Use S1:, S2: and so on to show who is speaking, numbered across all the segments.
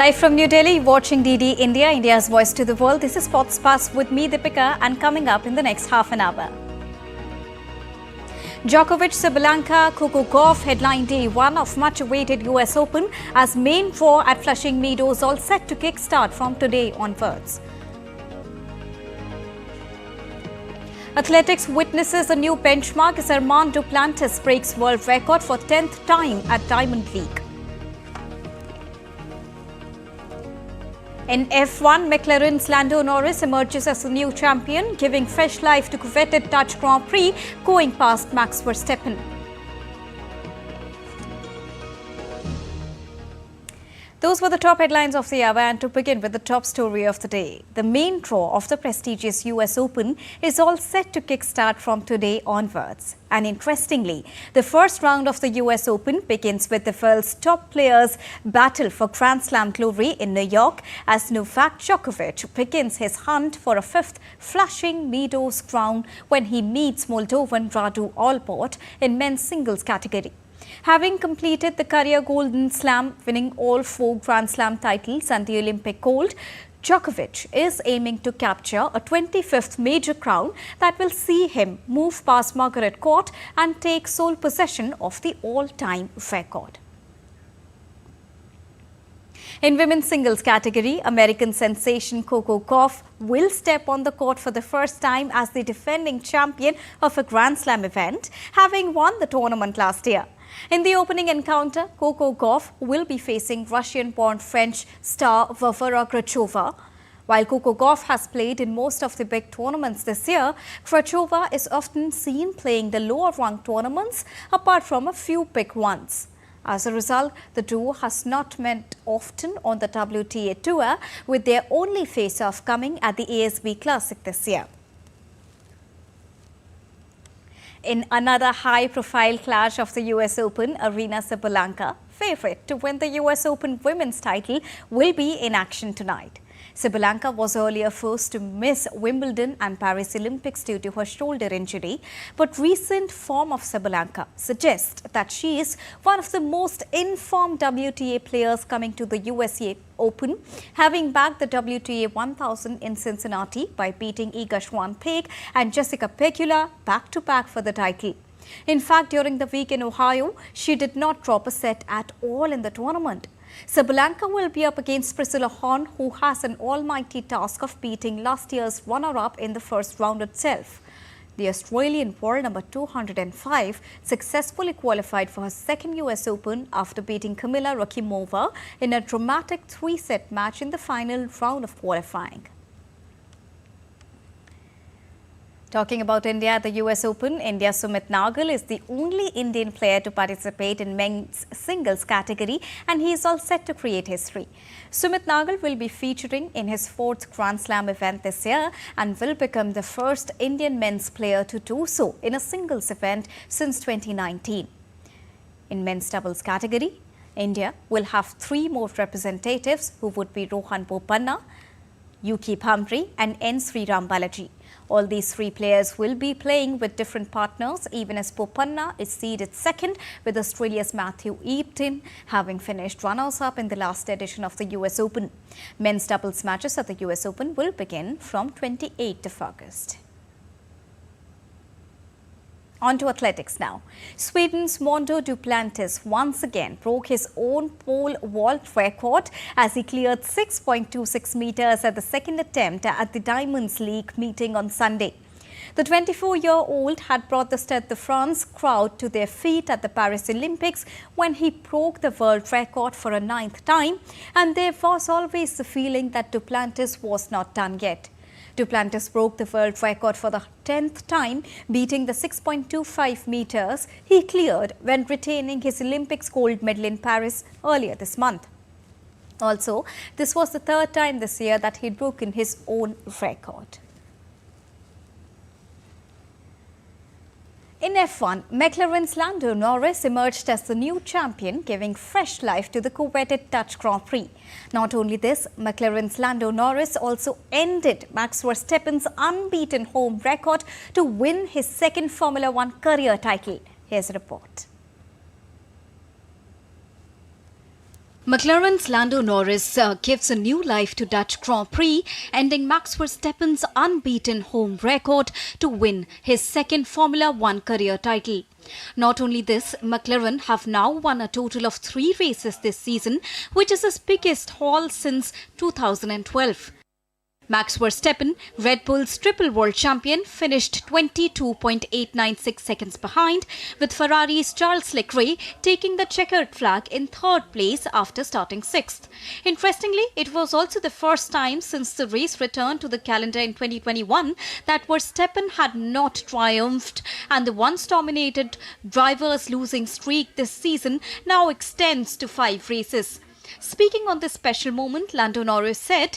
S1: Live from New Delhi, watching DD India, India's voice to the world. This is Sports Pass with me, Deepika, and coming up in the next half an hour. Djokovic, Sabalenka, Gauff headline day one of much-awaited US Open as main draw at Flushing Meadows all set to kick-start from today onwards. Athletics witnesses a new benchmark as Armand Duplantis breaks world record for 10th time at Diamond League. In F1, McLaren's Lando emerges as the new champion, giving fresh life to coveted Dutch Grand Prix, going past Max Verstappen. Those were the top headlines of the hour, and to begin with the top story of the day. The main draw of the prestigious US Open is all set to kickstart from today onwards. And interestingly, the first round of the US Open begins with the world's top players' battle for Grand Slam glory in New York as Novak Djokovic begins his hunt for a fifth Flushing Meadows crown when he meets Moldovan Radu Albot in men's singles category. Having completed the career Golden Slam, winning all 4 Grand Slam titles and the Olympic gold, Djokovic is aiming to capture a 25th major crown that will see him move past Margaret Court and take sole possession of the all-time record. In women's singles category, American sensation Gauff will step on the court for the first time as the defending champion of a Grand Slam event, having won the tournament last year. In the opening encounter, Gauff will be facing Russian-born French star Varvara Grachova. While Gauff has played in most of the big tournaments this year, Grachova is often seen playing the lower-ranked tournaments apart from a few big ones. As a result, the duo has not met often on the WTA Tour, with their only face-off coming at the ASB Classic this year. In another high-profile clash of the US Open, Aryna Sabalenka, favourite to win the US Open women's title, will be in action tonight. Sabalenka was earlier forced to miss Wimbledon and Paris Olympics due to her shoulder injury, but recent form of Sabalenka suggests that she is one of the most informed WTA players coming to the USA Open, having bagged the WTA 1000 in Cincinnati by beating Iga Swiatek and Jessica Pegula back-to-back for the title. In fact, during the week in Ohio, she did not drop a set at all in the tournament. Sabalenka will be up against Priscilla Horn, who has an almighty task of beating last year's runner-up in the first round itself. The Australian world number 205 successfully qualified for her second US Open after beating Kamila Rakimova in a dramatic 3-set match in the final round of qualifying. Talking about India at the US Open, India's Sumit Nagal is the only Indian player to participate in men's singles category, and he is all set to create history. Sumit Nagal will be featuring in his 4th Grand Slam event this year and will become the first Indian men's player to do so in a singles event since 2019. In men's doubles category, India will have 3 more representatives who would be Rohan Bopanna, Yuki Bhambre and N. Sriram Balaji. All these 3 players will be playing with different partners, even as Bopanna is seeded second, with Australia's Matthew Ebden having finished runners-up in the last edition of the US Open. Men's doubles matches at the US Open will begin from 28th of August. On to athletics now. Sweden's Mondo Duplantis once again broke his own pole vault record as he cleared 6.26 meters at the second attempt at the Diamonds League meeting on Sunday. The 24-year-old had brought the Stade de France crowd to their feet at the Paris Olympics when he broke the world record for a 9th time, and there was always the feeling that Duplantis was not done yet. Duplantis broke the world record for the 10th time, beating the 6.25 meters he cleared when retaining his Olympics gold medal in Paris earlier this month. Also, this was the 3rd time this year that he'd broken his own record. In F1, McLaren's Lando emerged as the new champion, giving fresh life to the coveted Dutch Grand Prix. Not only this, McLaren's Lando also ended Max Verstappen's unbeaten home record to win his second Formula One career title. Here's a report. McLaren's Lando Norris gives a new life to Dutch Grand Prix, ending Max Verstappen's unbeaten home record to win his second Formula One career title. Not only this, McLaren have now won a total of 3 races this season, which is his biggest haul since 2012. Max Verstappen, Red Bull's triple world champion, finished 22.896 seconds behind, with Ferrari's Charles Leclerc taking the checkered flag in third place after starting 6th. Interestingly, it was also the first time since the race returned to the calendar in 2021 that Verstappen had not triumphed, and the once dominated driver's losing streak this season now extends to 5 races. Speaking on this special moment, Lando Norris said,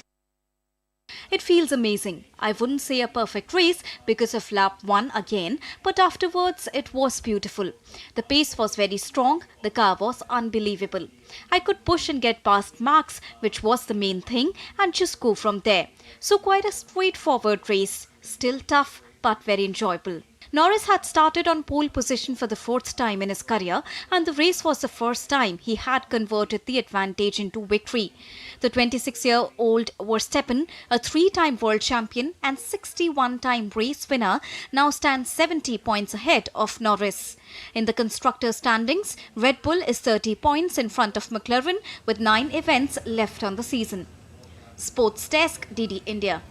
S1: "It feels amazing. I wouldn't say a perfect race because of lap 1 again, but afterwards it was beautiful. The pace was very strong, the car was unbelievable. I could push and get past Max, which was the main thing, and just go from there. So quite a straightforward race. Still tough, but very enjoyable." Norris had started on pole position for the 4th time in his career, and the race was the first time he had converted the advantage into victory. The 26-year-old Verstappen, a 3-time world champion and 61-time race winner, now stands 70 points ahead of Norris. In the constructors' standings, Red Bull is 30 points in front of McLaren with 9 events left on the season. Sports Desk, DD India.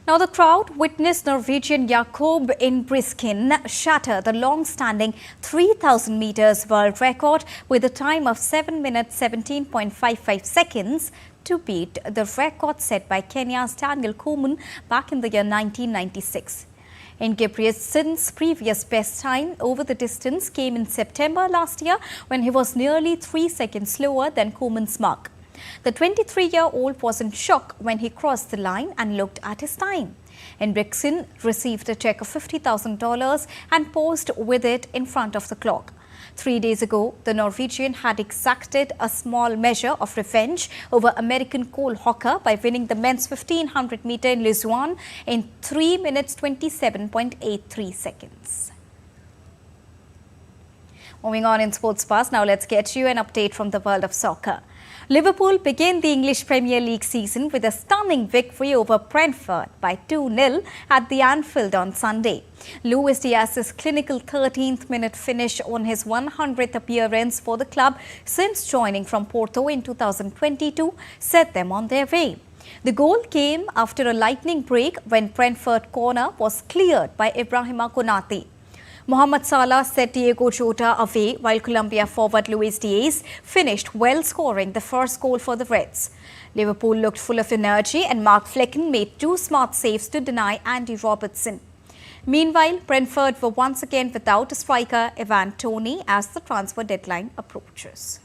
S1: Now, the crowd witnessed Norwegian Jakob Ingebrigtsen shatter the long-standing 3,000 meters world record with a time of 7 minutes 17.55 seconds to beat the record set by Kenya's Daniel Komen back in the year 1996. Ingebrigtsen's previous best time over the distance came in September last year when he was nearly 3 seconds slower than Komen's mark. The 23-year-old was in shock when he crossed the line and looked at his time. Ingebrigtsen received a check of $50,000 and posed with it in front of the clock. 3 days ago, the Norwegian had exacted a small measure of revenge over American Cole Hawker by winning the men's 1500 meter in Lausanne in 3 minutes 27.83 seconds. Moving on in Sports Pass, now let's get you an update from the world of soccer. Liverpool began the English Premier League season with a stunning victory over Brentford by 2-0 at the Anfield on Sunday. Luis Diaz's clinical 13th minute finish on his 100th appearance for the club since joining from Porto in 2022 set them on their way. The goal came after a lightning break when Brentford corner was cleared by Ibrahima Konate. Mohamed Salah set Diego Jota away, while Colombia forward Luis Diaz finished well, scoring the first goal for the Reds. Liverpool looked full of energy and Mark Flecken made 2 smart saves to deny Andy Robertson. Meanwhile, Brentford were once again without a striker, Ivan Toney, as the transfer deadline approaches.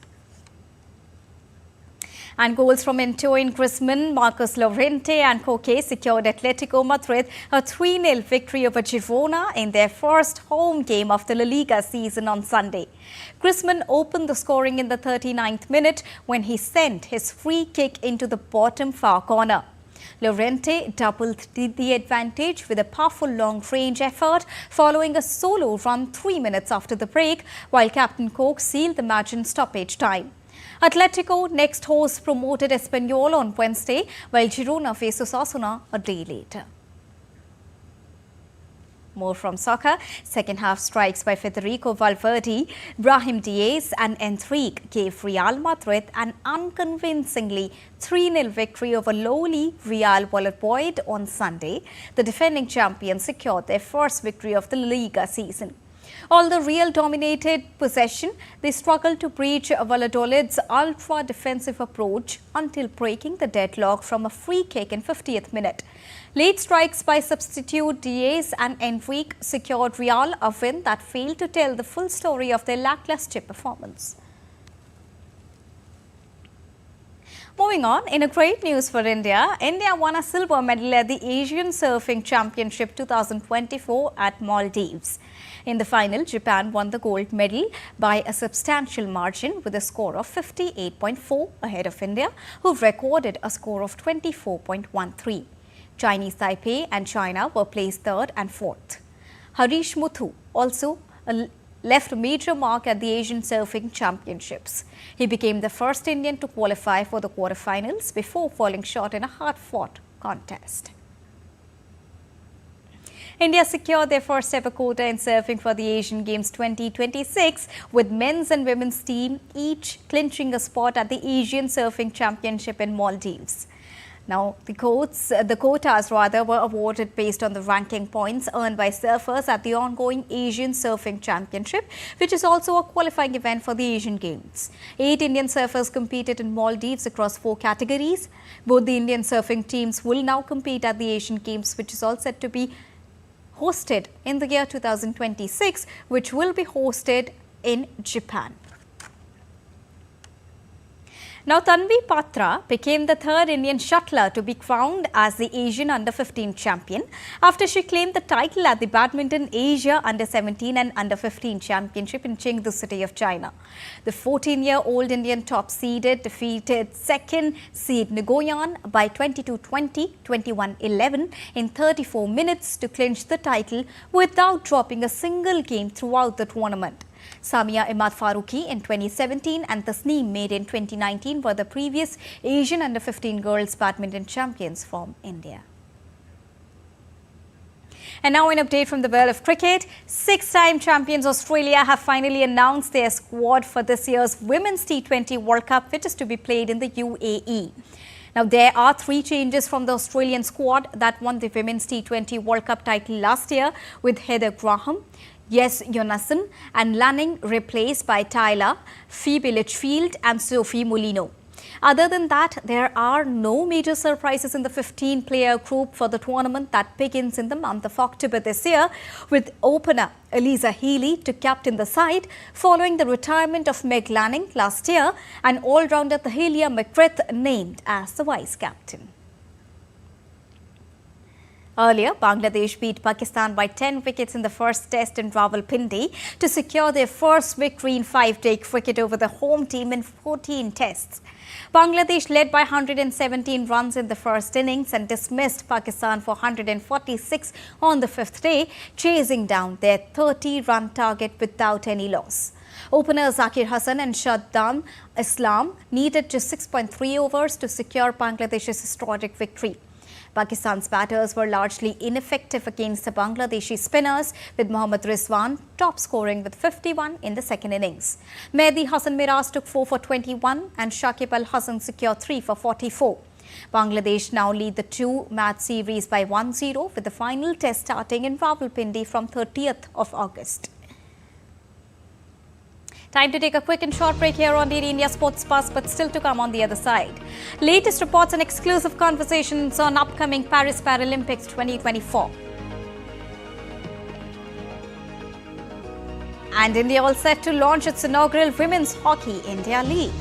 S1: And goals from Antoine Griezmann, Marcos Llorente and Koke secured Atletico Madrid a 3-0 victory over Girona in their first home game of the La Liga season on Sunday. Griezmann opened the scoring in the 39th minute when he sent his free kick into the bottom far corner. Llorente doubled the advantage with a powerful long-range effort following a solo run 3 minutes after the break, while Captain Koke sealed the match in stoppage time. Atletico next hosts promoted Espanyol on Wednesday, while Girona faces Osasuna a day later. More from soccer. Second half strikes by Federico Valverde, Brahim Diaz and Enrique gave Real Madrid an unconvincingly 3-0 victory over lowly Real Valladolid on Sunday. The defending champions secured their first victory of the Liga season. Although Real dominated possession, they struggled to breach Valladolid's ultra-defensive approach until breaking the deadlock from a free kick in 50th minute. Late strikes by substitute Diaz and Enrique secured Real a win that failed to tell the full story of their lackluster performance. Moving on, in a great news for India, India won a silver medal at the Asian Surfing Championship 2024 at Maldives. In the final, Japan won the gold medal by a substantial margin with a score of 58.4 ahead of India, who recorded a score of 24.13. Chinese Taipei and China were placed 3rd and 4th. Harish Muthu also left a major mark at the Asian Surfing Championships. He became the first Indian to qualify for the quarterfinals before falling short in a hard-fought contest. India secured their first ever quota in surfing for the Asian Games 2026, with men's and women's team each clinching a spot at the Asian Surfing Championship in Maldives. Now, the quotas were awarded based on the ranking points earned by surfers at the ongoing Asian Surfing Championship, which is also a qualifying event for the Asian Games. 8 Indian surfers competed in Maldives across 4 categories. Both the Indian surfing teams will now compete at the Asian Games, which is all set to be hosted in the year 2026, which will be hosted in Japan. Now, Tanvi Patra became the 3rd Indian shuttler to be crowned as the Asian Under-15 champion after she claimed the title at the Badminton Asia Under-17 and Under-15 Championship in Chengdu city of China. The 14-year-old Indian top-seeded defeated 2nd seed Nguyen by 22-20, 21-11 in 34 minutes to clinch the title without dropping a single game throughout the tournament. Samia Imad Farooqi in 2017 and Tasneem Made in 2019 were the previous Asian Under-15 girls badminton champions from India. And now an update from the world of cricket. 6-time champions Australia have finally announced their squad for this year's Women's T20 World Cup, which is to be played in the UAE. Now, there are 3 changes from the Australian squad that won the Women's T20 World Cup title last year, with Heather Graham, Yes Jonassen and Lanning replaced by Tyler, Phoebe Litchfield and Sophie Molino. Other than that, there are no major surprises in the 15-player group for the tournament that begins in the month of October this year, with opener Eliza Healy to captain the side following the retirement of Meg Lanning last year, and all-rounder Tahilia McGrath named as the vice-captain. Earlier, Bangladesh beat Pakistan by 10 wickets in the first test in Rawalpindi to secure their first victory in 5-day cricket over the home team in 14 tests. Bangladesh led by 117 runs in the first innings and dismissed Pakistan for 146 on the 5th day, chasing down their 30-run target without any loss. Openers Zakir Hassan and Shaddam Islam needed just 6.3 overs to secure Bangladesh's historic victory. Pakistan's batters were largely ineffective against the Bangladeshi spinners, with Mohammad Rizwan top scoring with 51 in the second innings. Mehdi Hassan Miraz took 4 for 21 and Shakib Al Hassan secured 3 for 44. Bangladesh now lead the 2-match series by 1-0, with the final test starting in Rawalpindi from 30th of August. Time to take a quick and short break here on DD India Sports Buzz, but still to come on the other side. Latest reports and exclusive conversations on upcoming Paris Paralympics 2024. And India all set to launch its inaugural Women's Hockey India League.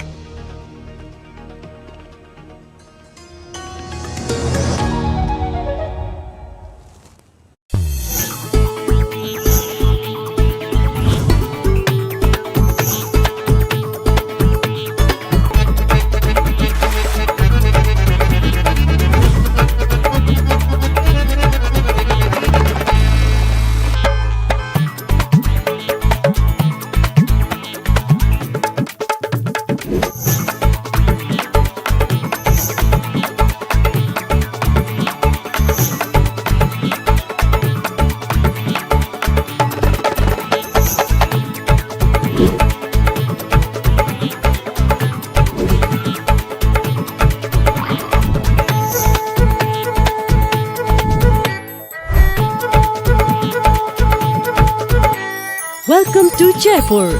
S2: Welcome to Jaipur.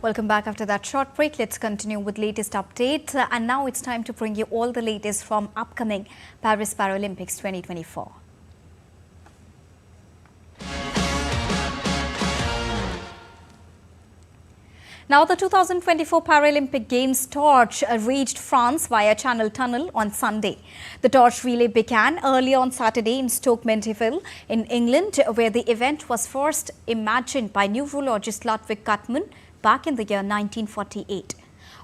S1: Welcome back after that short break. Let's continue with latest updates. And now it's time to bring you all the latest from upcoming Paris Paralympics 2024. Now, the 2024 Paralympic Games torch reached France via Channel Tunnel on Sunday. The torch relay began early on Saturday in Stoke Mandeville in England, where the event was first imagined by neurologist Ludwig Guttmann back in the year 1948.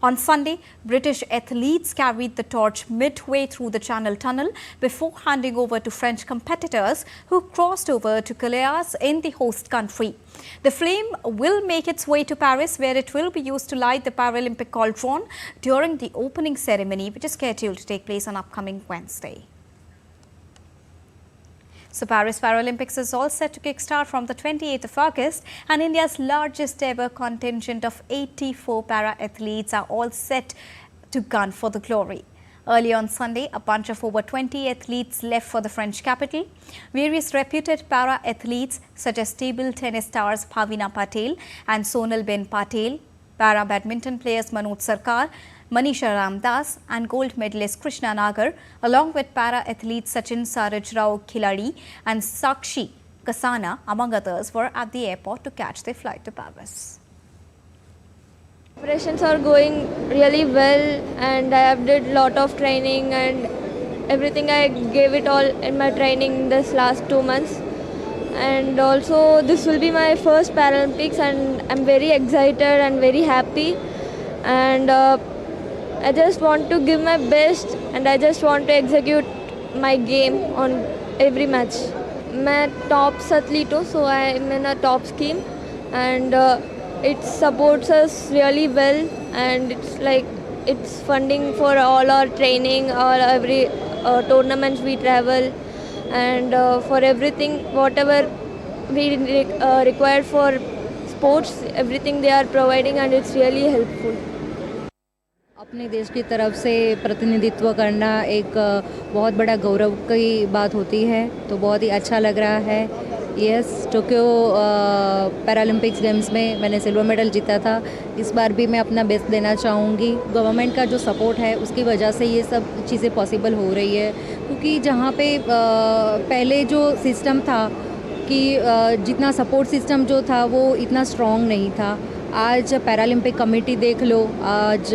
S1: On Sunday, British athletes carried the torch midway through the Channel Tunnel before handing over to French competitors who crossed over to Calais in the host country. The flame will make its way to Paris, where it will be used to light the Paralympic cauldron during the opening ceremony, which is scheduled to take place on upcoming Wednesday. So Paris Paralympics is all set to kickstart from the 28th of August, and India's largest ever contingent of 84 para-athletes are all set to gun for the glory. Early on Sunday, a bunch of over 20 athletes left for the French capital. Various reputed para-athletes such as table tennis stars Bhavina Patel and Sonal Ben Patel, para-badminton players Manoj Sarkar, Manisha Ramdas and gold medalist Krishna Nagar, along with para-athletes Sachin Saraj Rao Khiladi and Sakshi Kasana, among others, were at the airport to catch their flight to Paris.
S2: Preparations are going really well, and I have did lot of training and everything. I gave it all in my training this last 2 months, and also this will be my first Paralympics, and I'm very excited and very happy, and I just want to give my best, and I just want to execute my game on every match. मैं tops athlete हूँ, so I am in a top scheme, and it supports us really well, and it's funding for all our training, or every tournaments we travel, and for everything whatever we require for sports, everything they are providing, and it's really helpful.
S3: अपने देश की तरफ से प्रतिनिधित्व करना एक बहुत बड़ा गौरव की बात होती है, तो बहुत ही अच्छा लग रहा है। यस, टोक्यो पैरालंपिक्स गेम्स में मैंने सिल्वर मेडल जीता था। इस बार भी मैं अपना बेस्ट देना चाहूँगी। गवर्नमेंट का जो सपोर्ट है उसकी वजह से ये सब चीज़ें पॉसिबल हो रही है, क्योंकि जहाँ पे पहले जो सिस्टम था कि जितना सपोर्ट सिस्टम जो था वो इतना स्ट्रॉन्ग नहीं था। आज पैरालंपिक कमेटी देख लो, आज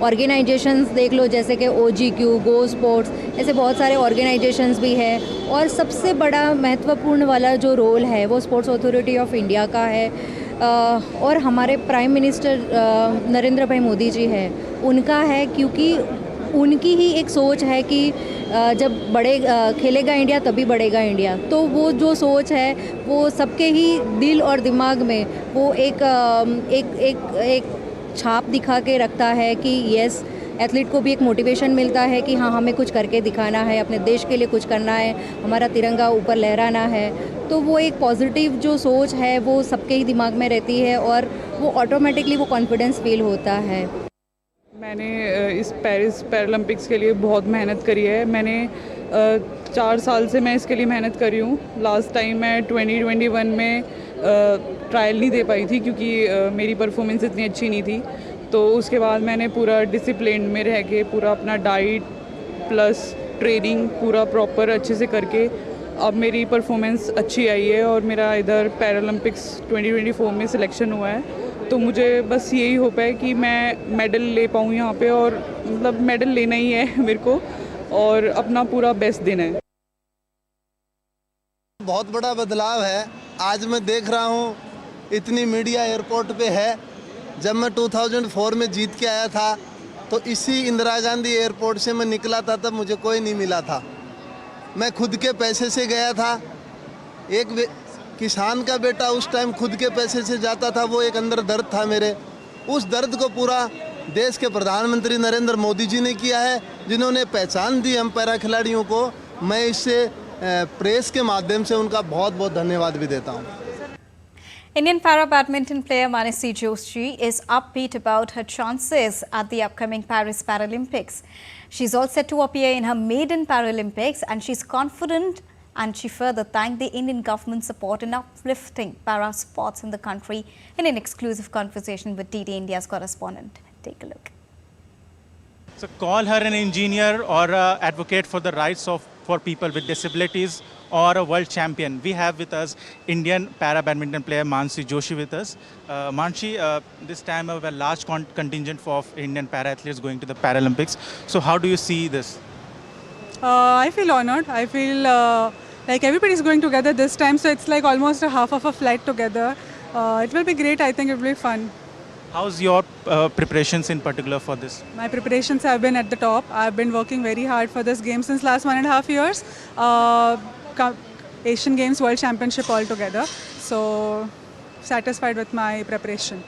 S3: ऑर्गेनाइजेशंस देख लो, जैसे कि OGQ, गो स्पोर्ट्स, ऐसे बहुत सारे ऑर्गेनाइजेशंस भी हैं, और सबसे बड़ा महत्वपूर्ण वाला जो रोल है वो स्पोर्ट्स अथॉरिटी ऑफ इंडिया का है, और हमारे प्राइम मिनिस्टर नरेंद्र भाई मोदी जी है, उनका है, क्योंकि उनकी ही एक सोच है कि जब खेलेगा इंडिया तभी बढ़ेगा इंडिया। तो वो जो सोच है वो सबके ही दिल और दिमाग में वो एक छाप दिखा के रखता है कि यस, एथलीट को भी एक मोटिवेशन मिलता है कि हाँ, हमें कुछ करके दिखाना है, अपने देश के लिए कुछ करना है, हमारा तिरंगा ऊपर लहराना है। तो वो एक पॉजिटिव जो सोच है वो सबके ही दिमाग में रहती है, और वो ऑटोमेटिकली वो कॉन्फिडेंस फील होता है।
S4: मैंने इस पेरिस पैरालंपिक्स के लिए बहुत मेहनत करी है। मैंने 4 साल से मैं इसके लिए मेहनत करी हूँ। लास्ट टाइम मैं 2021 में ट्रायल नहीं दे पाई थी, क्योंकि मेरी परफॉर्मेंस इतनी अच्छी नहीं थी। तो उसके बाद मैंने पूरा डिसिप्लिन में रह के पूरा अपना डाइट प्लस ट्रेनिंग पूरा प्रॉपर अच्छे से करके अब मेरी परफॉर्मेंस अच्छी आई है, और मेरा इधर पैरालंपिक्स 2024 में सिलेक्शन हुआ है। तो मुझे बस यही होप है कि मैं मेडल ले पाऊँ यहाँ पे, और मतलब मेडल लेना ही है मेरे को, और अपना पूरा बेस्ट देना है।
S5: बहुत बड़ा बदलाव है। आज मैं देख रहा हूँ इतनी मीडिया एयरपोर्ट पे है। जब मैं 2004 में जीत के आया था तो इसी इंदिरा गांधी एयरपोर्ट से मैं निकला था, तब मुझे कोई नहीं मिला था। मैं खुद के पैसे से गया था। एक किसान का बेटा उस टाइम खुद के पैसे से जाता था, वो एक अंदर दर्द था मेरे। उस दर्द को पूरा देश के प्रधानमंत्री नरेंद्र मोदी जी ने किया है, जिन्होंने पहचान दी हम पैरा खिलाड़ियों को। मैं इससे प्रेस के माध्यम से उनका बहुत बहुत धन्यवाद भी देता हूँ।
S1: Indian para-badminton player Manasi Joshi is upbeat about her chances at the upcoming Paris Paralympics. She's all set to appear in her maiden Paralympics, and she's confident, and she further thanked the Indian government's support in uplifting para sports in the country in an exclusive conversation with DD India's correspondent. Take a look.
S6: So call her an engineer or an advocate for the rights for people with disabilities, or a world champion. We have with us Indian para-badminton player Manasi Joshi with us. Manasi, this time we have a large contingent of Indian para-athletes going to the Paralympics. So how do you see this?
S7: I feel honored. I feel like everybody is going together this time, so it's like almost a half of a flight together. It will be great. I think it will be fun.
S6: How's your preparations in particular for this?
S7: My preparations have been at the top. I've been working very hard for this game since last 1.5 years. Asian Games, World Championship altogether. So satisfied with my preparation.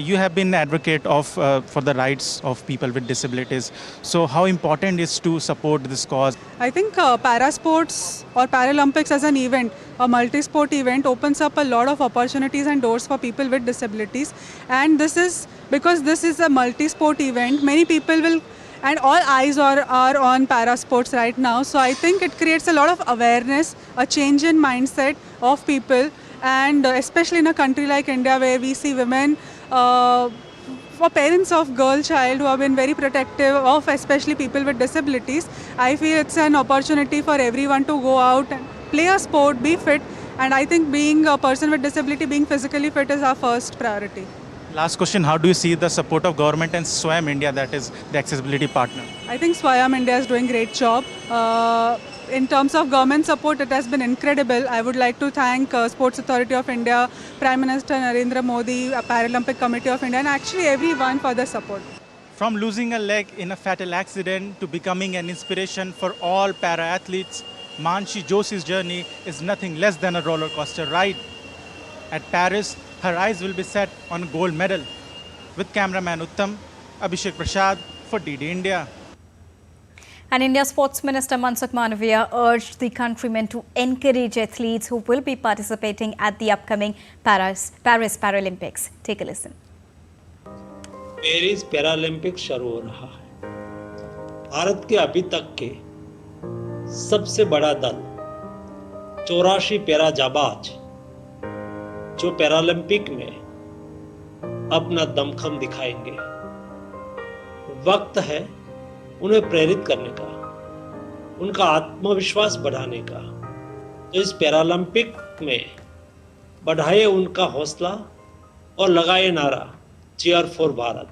S6: You have been advocate of for the rights of people with disabilities. So how important is to support this cause?
S7: I think para sports or Paralympics as an event, a multi-sport event, opens up a lot of opportunities and doors for people with disabilities. And this is because this is a multi-sport event. Many people will, and all eyes are on para sports right now. So I think it creates a lot of awareness, a change in mindset of people, and especially in a country like India where we see women. For parents of girl child who have been very protective of especially people with disabilities, I feel it's an opportunity for everyone to go out and play a sport, be fit, and I think being a person with disability, being physically fit is our first priority.
S6: Last question, how do you see the support of government and SWAYAM India, that is the accessibility partner?
S7: I think SWAYAM India is doing a great job. In terms of government support, it has been incredible. I would like to thank Sports Authority of India, Prime Minister Narendra Modi, Paralympic Committee of India, and actually everyone for the support.
S6: From losing a leg in a fatal accident to becoming an inspiration for all para-athletes, Mansi Joshi's journey is nothing less than a roller coaster ride. At Paris, her eyes will be set on a gold medal. With cameraman Uttam, Abhishek Prasad for DD India.
S1: And India's Sports Minister Mansukh Mandaviya urged the countrymen to encourage athletes who will be participating at the upcoming Paris Paralympics. Take a listen.
S8: Paris Paralympics शुरू हो रहा है। भारत के अभी तक के सबसे बड़ा दल 84 पैरा जाबाज जो पैरालंपिक में अपना दमखम दिखाएंगे। वक्त है उन्हें प्रेरित करने का, उनका आत्मविश्वास बढ़ाने का। तो इस पैरालंपिक में बढ़ाए उनका हौसला और लगाए नारा Cheer for Bharat.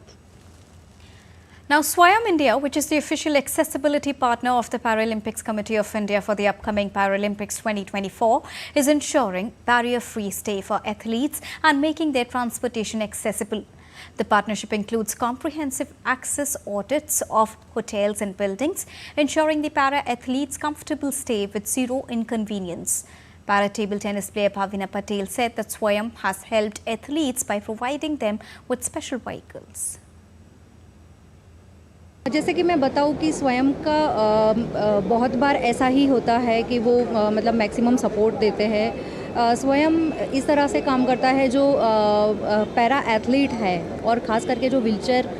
S1: Now, SWAYAM India, which is the official accessibility partner of the Paralympics Committee of India for the upcoming Paralympics 2024, is ensuring barrier-free stay for athletes and making their transportation accessible. The partnership includes comprehensive access audits of hotels and buildings, ensuring the para-athletes comfortable stay with zero inconvenience. Para-table tennis player Bhavina Patel said that SWAYAM has helped athletes by providing them with special vehicles.
S3: जैसे कि मैं बताऊं कि स्वयं का बहुत बार ऐसा ही होता है कि वो मतलब मैक्सिमम सपोर्ट देते हैं। स्वयं इस तरह से काम करता है जो पैरा एथलीट है और ख़ास करके जो व्हीलचेयर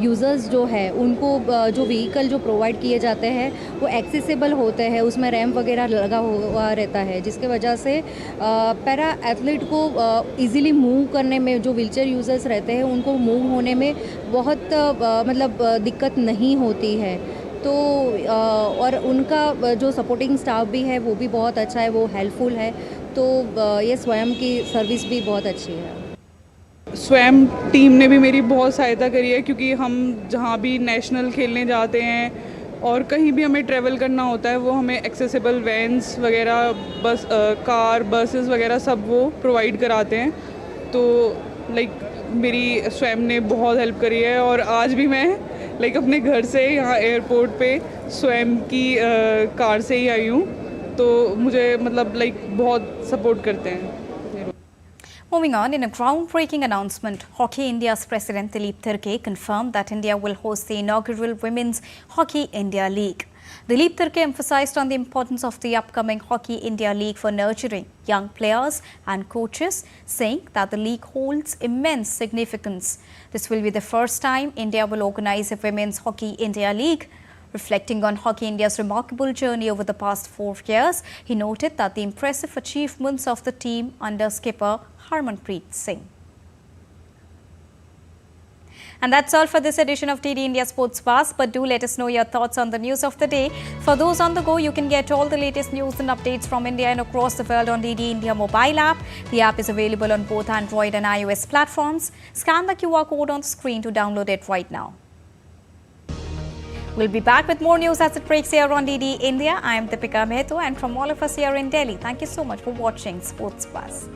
S3: यूज़र्स जो है उनको जो व्हीकल जो प्रोवाइड किए जाते हैं वो एक्सेसिबल होते हैं, उसमें रैंप वगैरह लगा हुआ रहता है, जिसके वजह से पैरा एथलीट को इजीली मूव करने में, जो व्हीलचेयर यूज़र्स रहते हैं उनको मूव होने में बहुत मतलब दिक्कत नहीं होती है। तो और उनका जो सपोर्टिंग स्टाफ भी है वो भी बहुत अच्छा है, वो हेल्पफुल है। तो ये स्वयं की सर्विस भी बहुत अच्छी है।
S4: स्वयं टीम ने भी मेरी बहुत सहायता करी है, क्योंकि हम जहाँ भी नेशनल खेलने जाते हैं और कहीं भी हमें ट्रैवल करना होता है वो हमें एक्सेसिबल वैन्स वगैरह, बस कार बसेस वगैरह सब वो प्रोवाइड कराते हैं। तो मेरी स्वयं ने बहुत हेल्प करी है और आज भी मैं अपने घर से यहाँ एयरपोर्ट पे स्वयं की कार से ही आई हूँ। तो मुझे बहुत सपोर्ट करते हैं।
S1: Moving on, in a groundbreaking announcement, Hockey India's President Dilip Tirke confirmed that India will host the inaugural Women's Hockey India League. Dilip Tirke emphasized on the importance of the upcoming Hockey India League for nurturing young players and coaches, saying that the league holds immense significance. This will be the first time India will organize a Women's Hockey India League. Reflecting on Hockey India's remarkable journey over the past 4 years, he noted that the impressive achievements of the team under skipper Harmanpreet Singh. And that's all for this edition of DD India Sports Buzz. But do let us know your thoughts on the news of the day. For those on the go, you can get all the latest news and updates from India and across the world on DD India mobile app. The app is available on both Android and iOS platforms. Scan the QR code on the screen to download it right now. We'll be back with more news as it breaks here on DD India. I am Deepika Mehto, and from all of us here in Delhi, thank you so much for watching Sports Buzz.